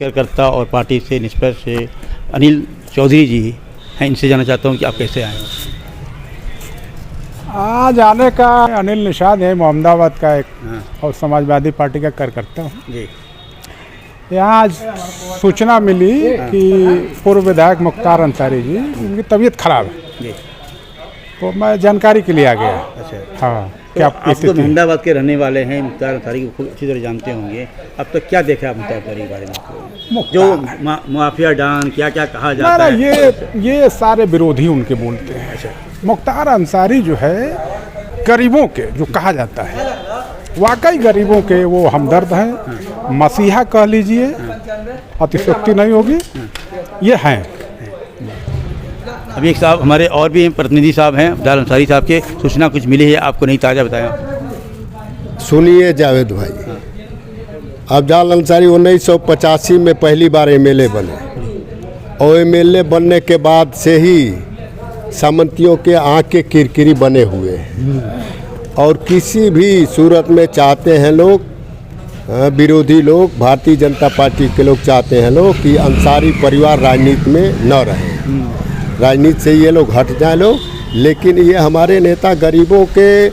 कार्यकर्ता और पार्टी से निष्पक्ष अनिल चौधरी जी हैं, इनसे जानना चाहता हूँ कि आप कैसे आए हैं। आज आने का अनिल निषाद है, मोहम्मदाबाद का एक और समाजवादी पार्टी का कार्यकर्ता हूँ। जी, यहाँ आज सूचना मिली कि पूर्व विधायक मुख्तार अंसारी जी, उनकी तबीयत खराब है, जी, तो मैं जानकारी के लिए आ गया। अच्छा। हाँ, तो आप तो मोहम्मदाबाद के रहने वाले हैं, मुख्तार अंसारी को खूब अच्छी तरह जानते होंगे। अब तक क्या देखा आप मुख्तार अंसारी के बारे में, जो माफिया डान क्या क्या कहा जाता है? ये सारे विरोधी उनके बोलते हैं। अच्छा। मुख्तार अंसारी जो है गरीबों के, जो कहा जाता है, वाकई गरीबों के वो हमदर्द हैं, मसीहा कह लीजिए, अतिशयोक्ति नहीं होगी, ये हैं। अभी एक साहब हमारे और भी प्रतिनिधि साहब हैं, अफजाल अंसारी साहब के सूचना कुछ मिली है आपको, नहीं ताज़ा बताया? सुनिए जावेद भाई, अफजाल अंसारी 1985 में पहली बार एमएलए बने और एमएलए बनने के बाद से ही सामंतियों के आँख के किरकिरी बने हुए हैं और किसी भी सूरत में चाहते हैं लोग, विरोधी लोग, भारतीय जनता पार्टी के लोग चाहते हैं लोग कि अंसारी परिवार राजनीति में न रहे, राजनीति से ये लोग हट जाए लोग। लेकिन ये हमारे नेता गरीबों के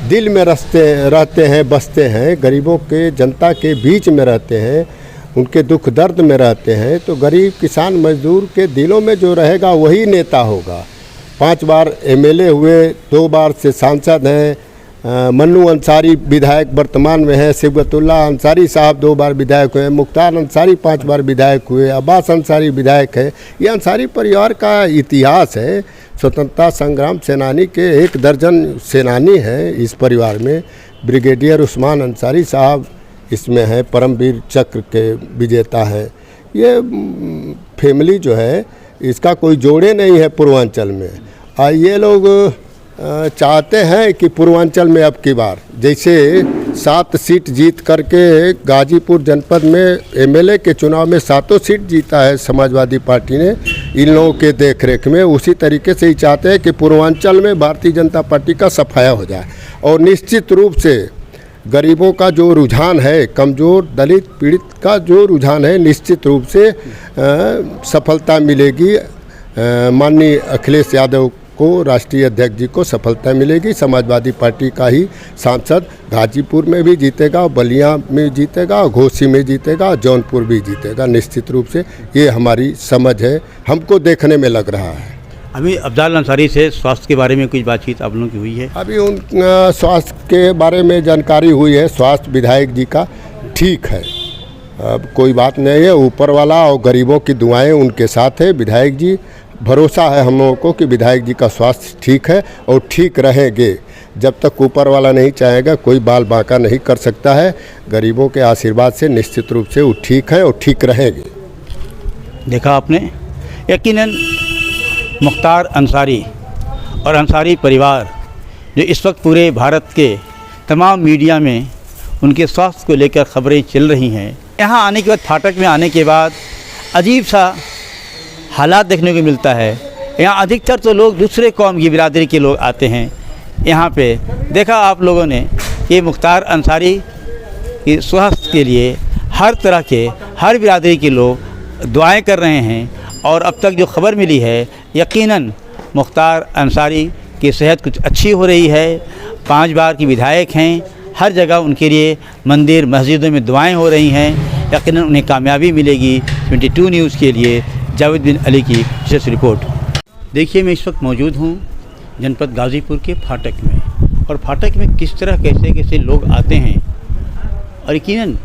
दिल में रहते हैं, बसते हैं, गरीबों के जनता के बीच में रहते हैं, उनके दुख दर्द में रहते हैं। तो गरीब किसान मजदूर के दिलों में जो रहेगा वही नेता होगा। 5 बार एमएलए हुए, 2 बार से सांसद हैं। मन्नू अंसारी विधायक वर्तमान में है, सिबगतुल्ला अंसारी साहब 2 बार विधायक हुए, मुख्तार अंसारी 5 बार विधायक हुए, अब्बास अंसारी विधायक है। ये अंसारी परिवार का इतिहास है। स्वतंत्रता संग्राम सेनानी के 1 दर्जन सेनानी हैं इस परिवार में। ब्रिगेडियर उस्मान अंसारी साहब इसमें हैं, परमवीर चक्र के विजेता हैं। ये फैमिली जो है इसका कोई जोड़े नहीं है पूर्वांचल में। ये लोग चाहते हैं कि पूर्वांचल में अब की बार जैसे 7 सीट जीत करके गाजीपुर जनपद में एमएलए के चुनाव में 7 सीट जीता है समाजवादी पार्टी ने इन लोगों के देखरेख में, उसी तरीके से ही चाहते हैं कि पूर्वांचल में भारतीय जनता पार्टी का सफाया हो जाए। और निश्चित रूप से गरीबों का जो रुझान है, कमज़ोर दलित पीड़ित का जो रुझान है, निश्चित रूप से सफलता मिलेगी। माननीय अखिलेश यादव को, राष्ट्रीय अध्यक्ष जी को सफलता मिलेगी। समाजवादी पार्टी का ही सांसद गाजीपुर में भी जीतेगा, बलिया में जीतेगा, घोसी में जीतेगा, जौनपुर भी जीतेगा। निश्चित रूप से ये हमारी समझ है, हमको देखने में लग रहा है। अभी अफजाल अंसारी से स्वास्थ्य के बारे में कुछ बातचीत आप लोगों की हुई है? अभी उन स्वास्थ्य के बारे में जानकारी हुई है। स्वास्थ्य विधायक जी का ठीक है, अब कोई बात नहीं है। ऊपर वाला और गरीबों की दुआएं उनके साथ है। विधायक जी, भरोसा है हम लोगों को कि विधायक जी का स्वास्थ्य ठीक है और ठीक रहेंगे। जब तक ऊपर वाला नहीं चाहेगा कोई बाल बांका नहीं कर सकता है। गरीबों के आशीर्वाद से निश्चित रूप से वो ठीक है और ठीक रहेंगे। देखा आपने, यकीनन मुख्तार अंसारी और अंसारी परिवार जो इस वक्त पूरे भारत के तमाम मीडिया में उनके स्वास्थ्य को लेकर खबरें चल रही हैं, यहाँ आने के बाद, फाटक में आने के बाद अजीब सा हालात देखने को मिलता है। यहाँ अधिकतर तो लोग दूसरे कौम की बिरादरी के लोग आते हैं। यहाँ पे देखा आप लोगों ने कि मुख्तार अंसारी के स्वास्थ्य के लिए हर तरह के, हर बिरादरी के लोग दुआएं कर रहे हैं। और अब तक जो खबर मिली है, यकीनन मुख्तार अंसारी की सेहत कुछ अच्छी हो रही है। 5 बार की विधायक हैं, हर जगह उनके लिए मंदिर मस्जिदों में दुआएं हो रही हैं। यकीनन उन्हें कामयाबी मिलेगी। 22 न्यूज़ के लिए जावेद बिन अली की विशेष रिपोर्ट। देखिए, मैं इस वक्त मौजूद हूँ जनपद गाज़ीपुर के फाटक में, और फाटक में किस तरह कैसे कैसे लोग आते हैं। और यकीनन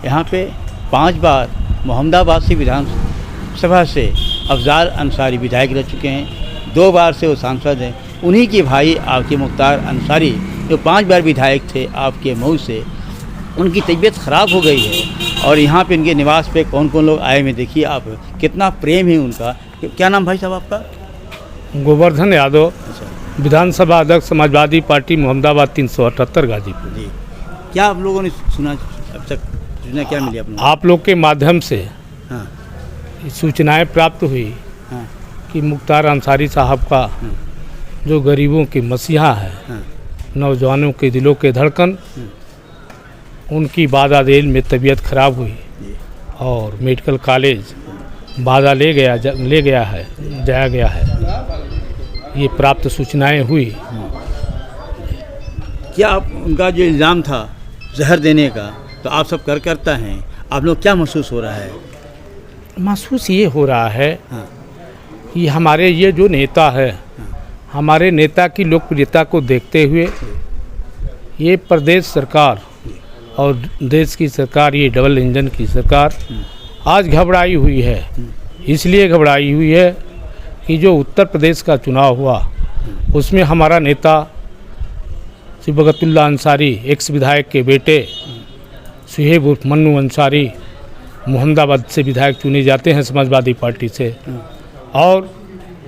यहाँ पे 5 बार मोहम्मदाबाद से विधानसभा से अफजाल अंसारी विधायक रह चुके हैं, 2 बार से वो सांसद हैं। उन्हीं के भाई आपके मुख्तार अंसारी जो 5 बार विधायक थे आपके मऊ से, उनकी तबीयत ख़राब हो गई है। और यहाँ पे इनके निवास पे कौन कौन लोग आए हैं देखिए आप, कितना प्रेम है उनका। क्या नाम भाई साहब आपका? गोवर्धन यादव, विधानसभा अध्यक्ष समाजवादी पार्टी मोहम्मदाबाद 378 गाजीपुर। जी, क्या आप लोगों ने सुना, अब तक सूचना क्या मिली आप लोग के माध्यम से? हाँ, सूचनाएं प्राप्त हुई हाँ, कि मुख्तार अंसारी साहब का जो गरीबों के मसीहा है, हाँ, नौजवानों के दिलों के धड़कन, उनकी बादादेल में तबीयत खराब हुई और मेडिकल कॉलेज बाधा जाया गया है, ये प्राप्त सूचनाएं हुई। क्या आप उनका जो इल्ज़ाम था जहर देने का, तो आप सब करता हैं, आप लोग क्या महसूस हो रहा है? महसूस ये हो रहा है हाँ। कि हमारे ये जो नेता है, हमारे नेता की लोकप्रियता को देखते हुए ये प्रदेश सरकार और देश की सरकार, ये डबल इंजन की सरकार आज घबराई हुई है। इसलिए घबराई हुई है कि जो उत्तर प्रदेश का चुनाव हुआ उसमें हमारा नेता सिबगतुल्ला अंसारी, एक्स विधायक के बेटे सुहेब उर्फ मन्नू अंसारी, मोहम्मदाबाद से विधायक चुने जाते हैं समाजवादी पार्टी से, और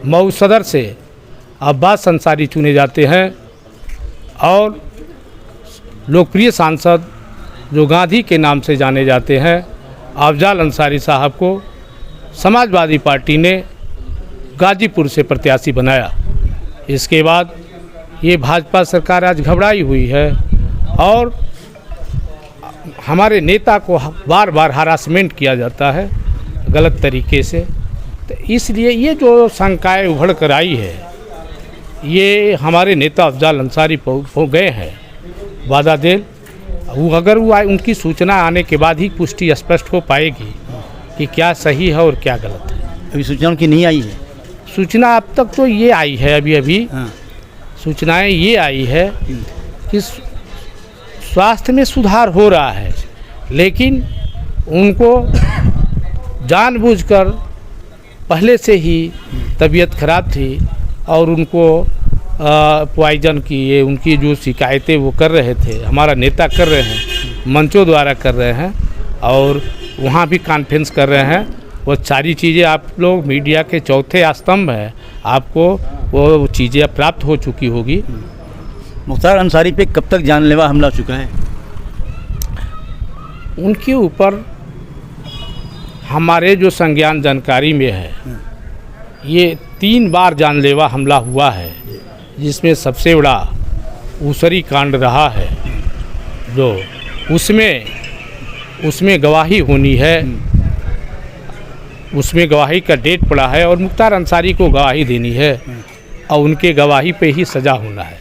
मऊ सदर से अब्बास अंसारी चुने जाते हैं, और लोकप्रिय सांसद जो गांधी के नाम से जाने जाते हैं अफजाल अंसारी साहब को समाजवादी पार्टी ने गाजीपुर से प्रत्याशी बनाया। इसके बाद ये भाजपा सरकार आज घबराई हुई है और हमारे नेता को बार बार हरासमेंट किया जाता है गलत तरीके से। तो इसलिए ये जो शंकाएँ उभर कर आई है, ये हमारे नेता अफजाल अंसारी हो गए हैं वादा देल। वो अगर वो उनकी सूचना आने के बाद ही पुष्टि स्पष्ट हो पाएगी कि क्या सही है और क्या गलत है। अभी सूचना उनकी नहीं आई है? सूचना अब तक तो ये आई है, अभी हाँ। सूचनाएं ये आई है कि स्वास्थ्य में सुधार हो रहा है, लेकिन उनको जानबूझकर पहले से ही तबीयत खराब थी और उनको पॉइजन की ये उनकी जो शिकायतें वो कर रहे थे, हमारा नेता कर रहे हैं, मंचों द्वारा कर रहे हैं और वहाँ भी कॉन्फ्रेंस कर रहे हैं। वो सारी चीज़ें आप लोग मीडिया के चौथे स्तंभ हैं, आपको वो चीज़ें प्राप्त हो चुकी होगी। मुख्तार अंसारी पे कब तक जानलेवा हमला हो चुका है? उनके ऊपर हमारे जो संज्ञान जानकारी में है, ये 3 बार जानलेवा हमला हुआ है, जिसमें सबसे बड़ा ऊसरी कांड रहा है, जो उसमें गवाही होनी है, उसमें गवाही का डेट पड़ा है और मुख्तार अंसारी को गवाही देनी है और उनके गवाही पे ही सज़ा होना है।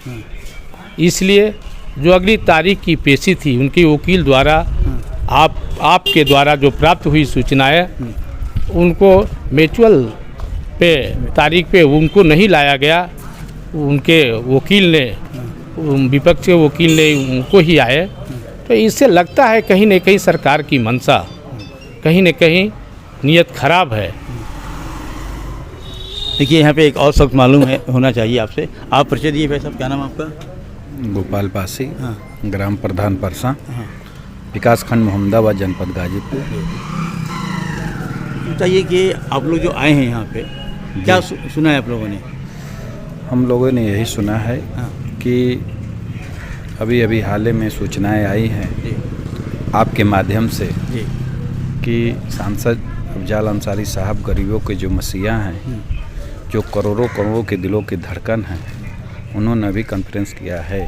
इसलिए जो अगली तारीख की पेशी थी, उनके वकील द्वारा आपके द्वारा जो प्राप्त हुई सूचनाएं, उनको म्यूचुअल पे तारीख पे उनको नहीं लाया गया। उनके वकील ने, विपक्ष के वकील ने उनको ही आए। तो इससे लगता है कहीं न कहीं सरकार की मंशा, कहीं न कहीं नीयत खराब है। देखिए, यहाँ पे एक और शख्स मालूम है होना चाहिए आपसे। आप परिचय दिए भाई साहब, क्या नाम आपका? गोपाल पासी, हाँ। ग्राम प्रधान परसा, हाँ। विकास खंड मोहम्मदाबाद, जनपद गाजीपुर। बताइए कि आप लोग जो आए हैं यहाँ पे, क्या सुना है आप लोगों ने? हम लोगों ने यही सुना है हाँ। कि अभी अभी हाल में सूचनाएं आई हैं जी आपके माध्यम से जी कि सांसद अफजाल अंसारी साहब गरीबों के जो मसीहा हैं, जो करोड़ों करोड़ों के दिलों की धड़कन हैं, उन्होंने अभी कॉन्फ्रेंस किया है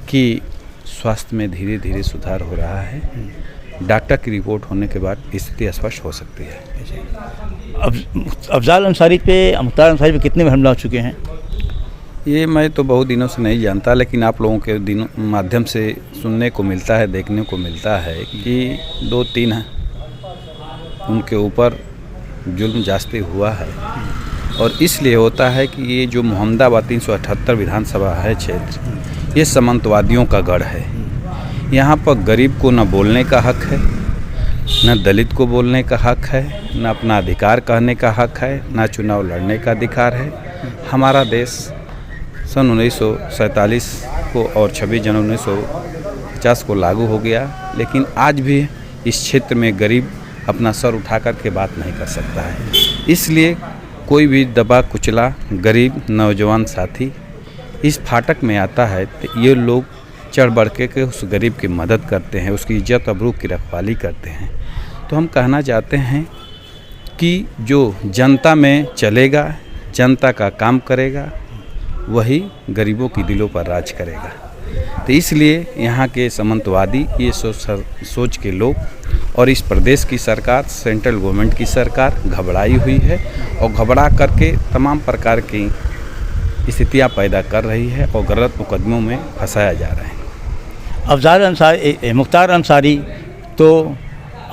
कि स्वास्थ्य में धीरे धीरे सुधार हो रहा है। डॉक्टर की रिपोर्ट होने के बाद स्थिति स्पष्ट हो सकती है। अफजाल अंसारी पे, मुख्तार अंसारी पे कितने हमला हो चुके हैं? ये मैं तो बहुत दिनों से नहीं जानता, लेकिन आप लोगों के माध्यम से सुनने को मिलता है, देखने को मिलता है कि 2-3 उनके ऊपर जुल्म जास्ती हुआ है। और इसलिए होता है कि ये जो मोहम्मदाबाद 378 विधानसभा है क्षेत्र, ये सामंतवादियों का गढ़ है। यहाँ पर गरीब को न बोलने का हक है, न दलित को बोलने का हक है, न अपना अधिकार कहने का हक है, न चुनाव लड़ने का अधिकार है। हमारा देश सन 1947 को और 26 जनवरी 1950 को लागू हो गया, लेकिन आज भी इस क्षेत्र में गरीब अपना सर उठा कर के बात नहीं कर सकता है। इसलिए कोई भी दबा कुचला गरीब नौजवान साथी इस फाटक में आता है तो ये लोग चढ़ बढ़ के उस गरीब की मदद करते हैं, उसकी इज्जत अबरू की रखवाली करते हैं। तो हम कहना चाहते हैं कि जो जनता में चलेगा, जनता का काम करेगा, वही गरीबों की दिलों पर राज करेगा। तो इसलिए यहाँ के सामंतवादी ये सोच के लोग और इस प्रदेश की सरकार, सेंट्रल गवर्नमेंट की सरकार घबराई हुई है और घबरा करके तमाम प्रकार की स्थितियां पैदा कर रही है और गलत मुकदमों में फंसाया जा रहा है। अफजाल अंसारी, मुख्तार अंसारी तो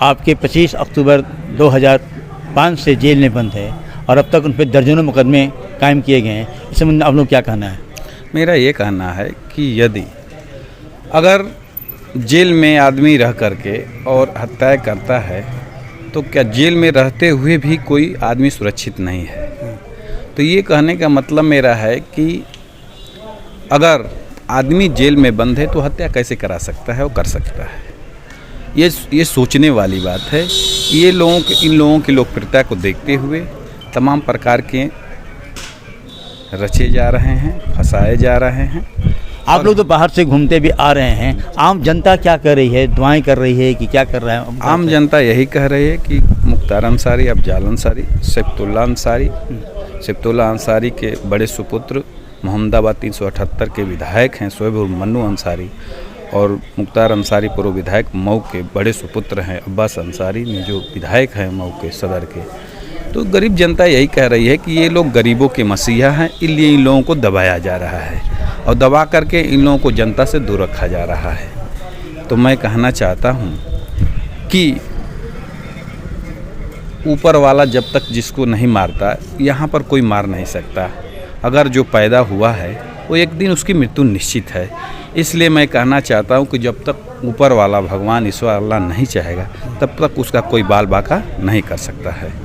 आपके 25 अक्टूबर 2005 से जेल में बंद है और अब तक उन पर दर्जनों मुकदमे कायम किए गए हैं। इस संबंध में आप लोग क्या कहना है? मेरा ये कहना है कि यदि अगर जेल में आदमी रह करके और हत्याएं करता है तो क्या जेल में रहते हुए भी कोई आदमी सुरक्षित नहीं है? तो ये कहने का मतलब मेरा है कि अगर आदमी जेल में बंद है तो हत्या कैसे करा सकता है और कर सकता है। ये सोचने वाली बात है। ये इन लोगों की लोकप्रियता को देखते हुए तमाम प्रकार के रचे जा रहे हैं, फंसाए जा रहे हैं। आप लोग तो बाहर से घूमते भी आ रहे हैं, आम जनता क्या कर रही है? दुआएं कर रही है कि क्या कर रहा है? आम जनता यही कह रही है कि मुख्तार अंसारी, अफजाल अंसारी, सिफ्तुल्लाह अंसारी के बड़े सुपुत्र मोहम्मदाबाद 378 के विधायक हैं शोएब उर्फ मन्नू अंसारी, और मुख्तार अंसारी पूर्व विधायक मऊ के बड़े सुपुत्र हैं अब्बास अंसारी ने जो विधायक हैं मऊ के सदर के। तो गरीब जनता यही कह रही है कि ये लोग गरीबों के मसीहा हैं, इसलिए इन लोगों को दबाया जा रहा है और दबा करके इन लोगों को जनता से दूर रखा जा रहा है। तो मैं कहना चाहता हूँ कि ऊपर वाला जब तक जिसको नहीं मारता, यहाँ पर कोई मार नहीं सकता। अगर जो पैदा हुआ है वो एक दिन उसकी मृत्यु निश्चित है। इसलिए मैं कहना चाहता हूँ कि जब तक ऊपर वाला भगवान ईश्वर अल्लाह नहीं चाहेगा तब तक उसका कोई बाल बाका नहीं कर सकता है।